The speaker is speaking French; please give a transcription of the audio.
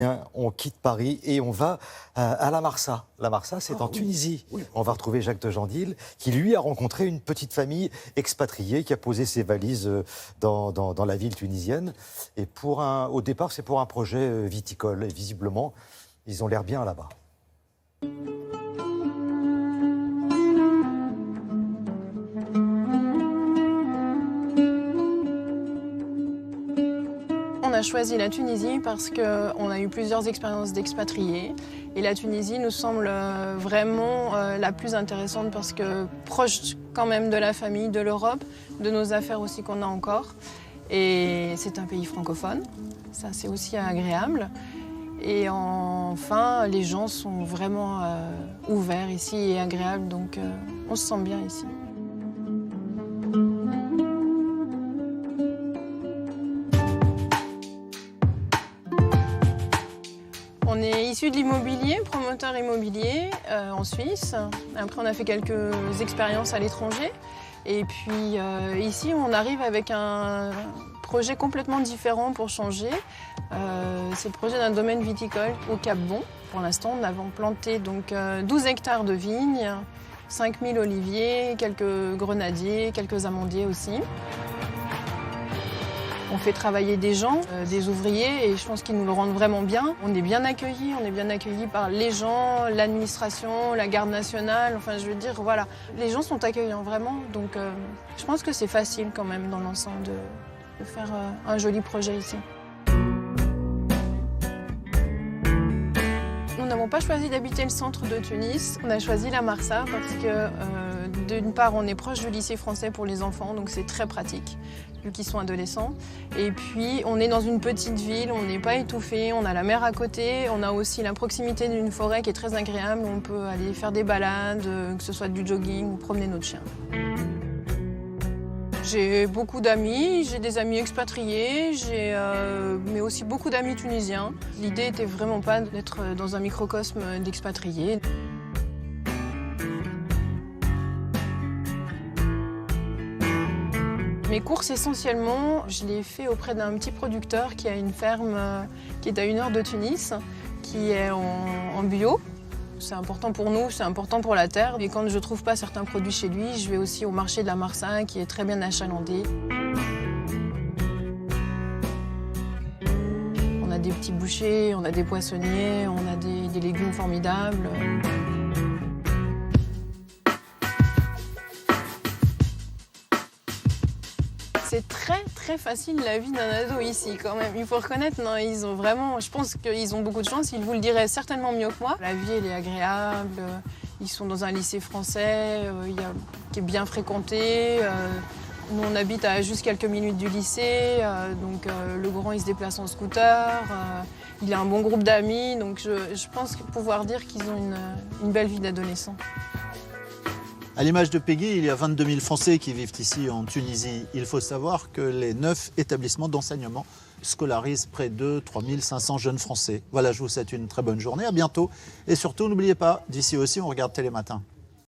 Bien, on quitte Paris et on va à la Marsa. La Marsa, c'est en Tunisie. Oui. On va retrouver Jacques de Jandil, qui lui a rencontré une petite famille expatriée qui a posé ses valises dans la ville tunisienne. Et au départ, c'est pour un projet viticole. Et visiblement, ils ont l'air bien là-bas. On a choisi la Tunisie parce qu'on a eu plusieurs expériences d'expatriés. Et la Tunisie nous semble vraiment la plus intéressante parce que proche quand même de la famille, de l'Europe, de nos affaires aussi qu'on a encore. Et c'est un pays francophone, ça c'est aussi agréable. Et enfin, les gens sont vraiment ouverts ici et agréables, donc on se sent bien ici. On est issu de l'immobilier, promoteur immobilier en Suisse. Après, on a fait quelques expériences à l'étranger. Et puis ici, on arrive avec un projet complètement différent pour changer. C'est le projet d'un domaine viticole au Cap-Bon. Pour l'instant, nous avons planté donc, 12 hectares de vignes, 5000 oliviers, quelques grenadiers, quelques amandiers aussi. On fait travailler des gens, des ouvriers, et je pense qu'ils nous le rendent vraiment bien. On est bien accueillis par les gens, l'administration, la garde nationale, enfin je veux dire, voilà. Les gens sont accueillants vraiment, donc je pense que c'est facile quand même dans l'ensemble de faire un joli projet ici. Nous n'avons pas choisi d'habiter le centre de Tunis, on a choisi la Marsa parce que d'une part on est proche du lycée français pour les enfants, donc c'est très pratique vu qu'ils sont adolescents. Et puis on est dans une petite ville, on n'est pas étouffé, on a la mer à côté, on a aussi la proximité d'une forêt qui est très agréable, on peut aller faire des balades, que ce soit du jogging ou promener notre chien. J'ai beaucoup d'amis, j'ai des amis expatriés, mais aussi beaucoup d'amis tunisiens. L'idée était vraiment pas d'être dans un microcosme d'expatriés. Mes courses, essentiellement, je les fais auprès d'un petit producteur qui a une ferme qui est à 1 heure de Tunis, qui est en bio. C'est important pour nous, c'est important pour la terre. Et quand je ne trouve pas certains produits chez lui, je vais aussi au marché de la Marsa, qui est très bien achalandé. On a des petits bouchers, on a des poissonniers, on a des légumes formidables. C'est très facile la vie d'un ado ici quand même. Il faut reconnaître, non, ils ont vraiment, je pense qu'ils ont beaucoup de chance, ils vous le diraient certainement mieux que moi. La vie elle est agréable, ils sont dans un lycée français qui est bien fréquenté. Nous on habite à juste quelques minutes du lycée, donc le grand il se déplace en scooter, il a un bon groupe d'amis, donc je pense pouvoir dire qu'ils ont une belle vie d'adolescent. À l'image de Peggy, il y a 22 000 Français qui vivent ici en Tunisie. Il faut savoir que les 9 établissements d'enseignement scolarisent près de 3 500 jeunes Français. Voilà, je vous souhaite une très bonne journée, à bientôt. Et surtout, n'oubliez pas, d'ici aussi, on regarde Télématin.